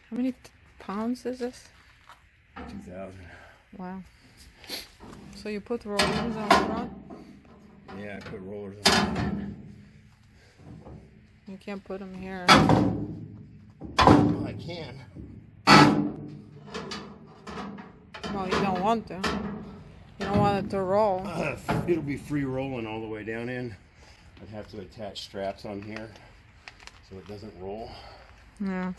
How many pounds is this? 2,000. Wow. So you put rollers on the front? Yeah, I put rollers on. You can't put them here. Well, I can. Well, you don't want to. You don't want it to roll. It'll be free rolling all the way down in. I'd have to attach straps on here so it doesn't roll. Yeah.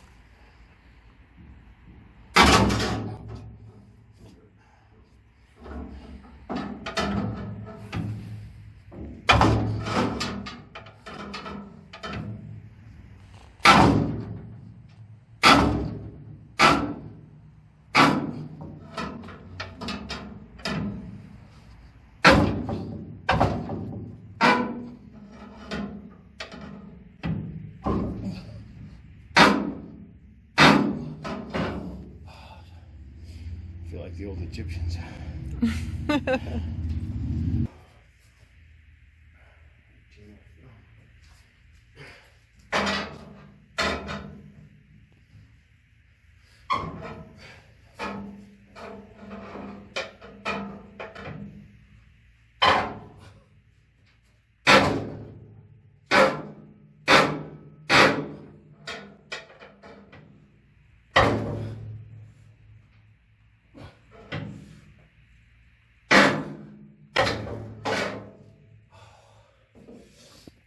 I feel like the old Egyptians.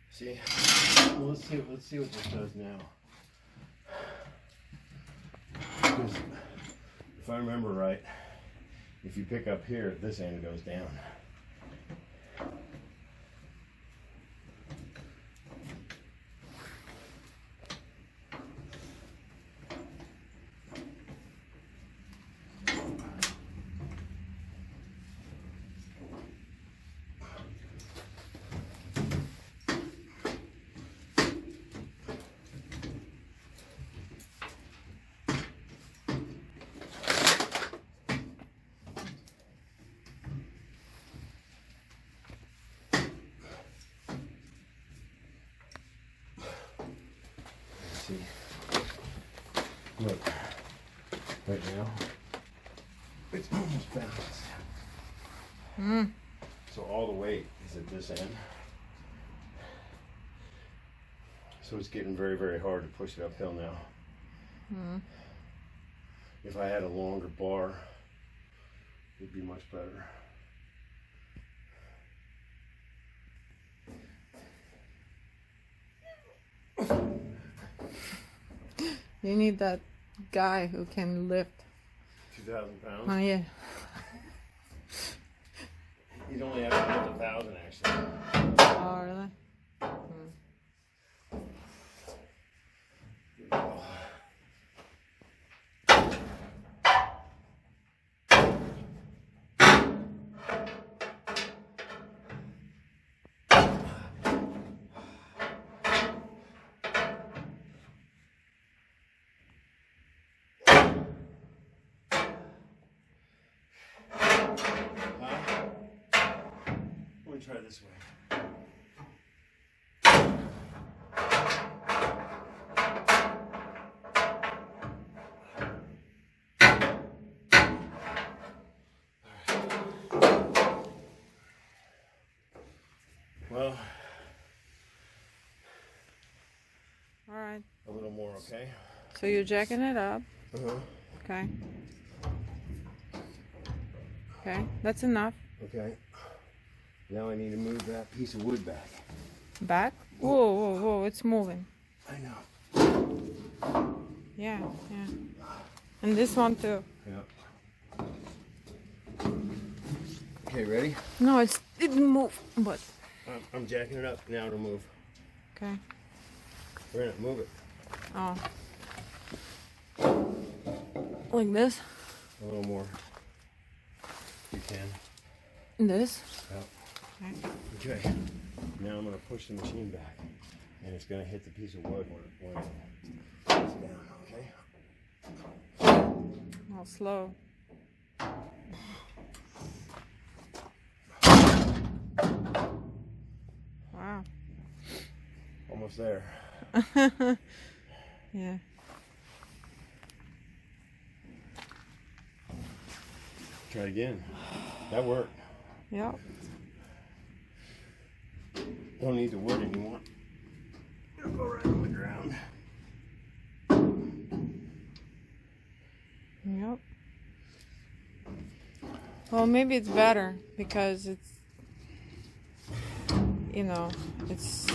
See, well, let's see what this does now. Because if I remember right, if you pick up here, this end goes down. See, look, right now, it's almost balanced. So all the weight is at this end. So it's getting very, very hard to push it uphill now. If I had a longer bar, it'd be much better. You need that guy who can lift. 2,000 pounds? Oh, yeah. You'd only have to lift 1,000 actually. Oh, really? Let me try this way. Well, All right. a little more, okay? So you're jacking it up. Okay. Okay, that's enough. Okay. Now I need to move that piece of wood back. Back? Whoa, whoa, whoa, it's moving. I know. Yeah, yeah. And this one too. Yeah. Okay, ready? No, it didn't move, but... I'm jacking it up now to move. Okay. We're gonna move it. Oh. Like this? A little more. You can. This? Yeah. Okay. Okay. Now I'm gonna push the machine back, and it's gonna hit the piece of wood when it goes down. Okay. Oh, slow. Wow. Almost there. Yeah. Try it again. That worked. Yep. Don't need the wood anymore. It'll go right on the ground. Yep. Well, maybe it's better because it's, you know, it's.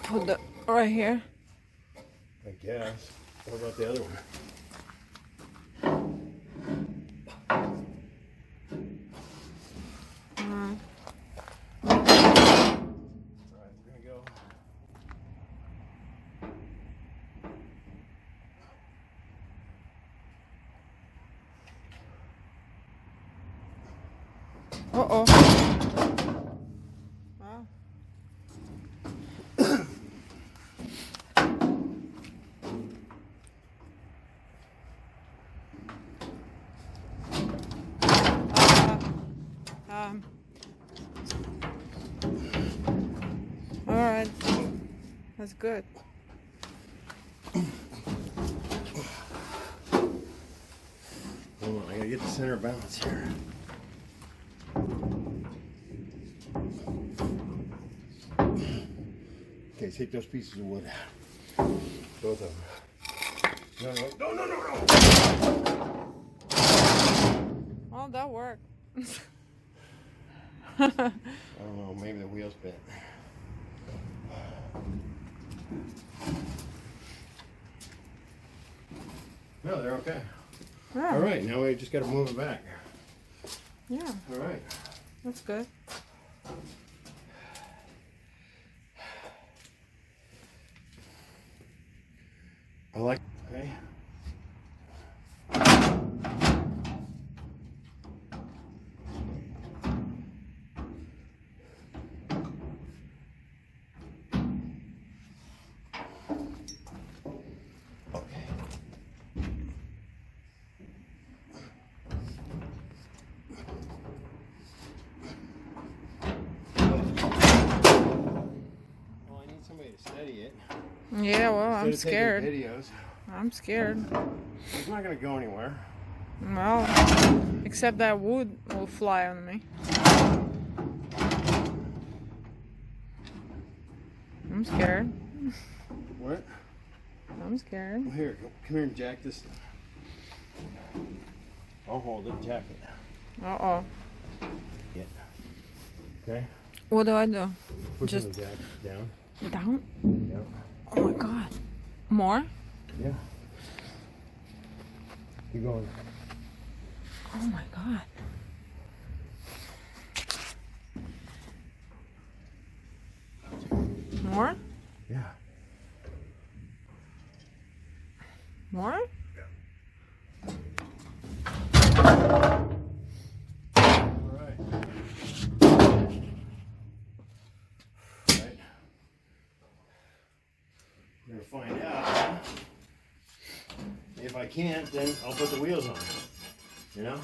Put that right here. I guess. What about the other one? Alright, we're gonna go. Uh-oh. Wow. All right. That's good. Hold on, I gotta get the center of balance here. Okay, take those pieces of wood out. Both of them. No. Well, that worked. I don't know, maybe the wheel's bent. No, they're okay. Yeah. All right, now we just got to move it back. Yeah, All right. that's good. I like. Okay. Somebody to steady it. Yeah, well, I'm Instead of taking scared. videos. I'm scared. It's not gonna go anywhere. Well, except that wood will fly on me. I'm scared. What? I'm scared. Well, here, come here and jack this. I'll hold it, jack it. Uh-oh. Yeah. Okay. What do I do? Pushing Just the jack down. down? Yep. Oh my god. More? Yeah. Keep going. Oh my god. More? Yeah. More? All right. We're gonna find out. If I can't, then I'll put the wheels on. You know?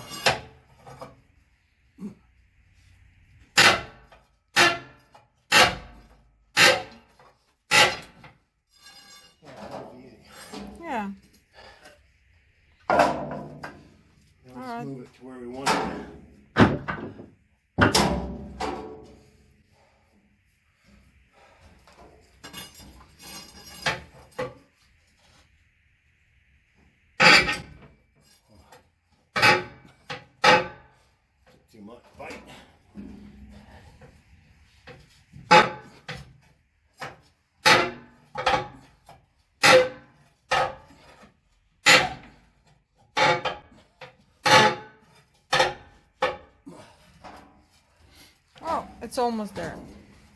Yeah. Now let's Alright. move it to where we want it. Too much bite. Oh, it's almost there.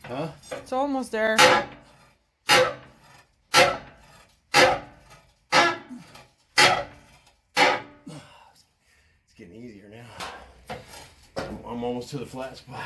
Huh? It's almost there. It's getting easier now. I'm almost to the flat spot.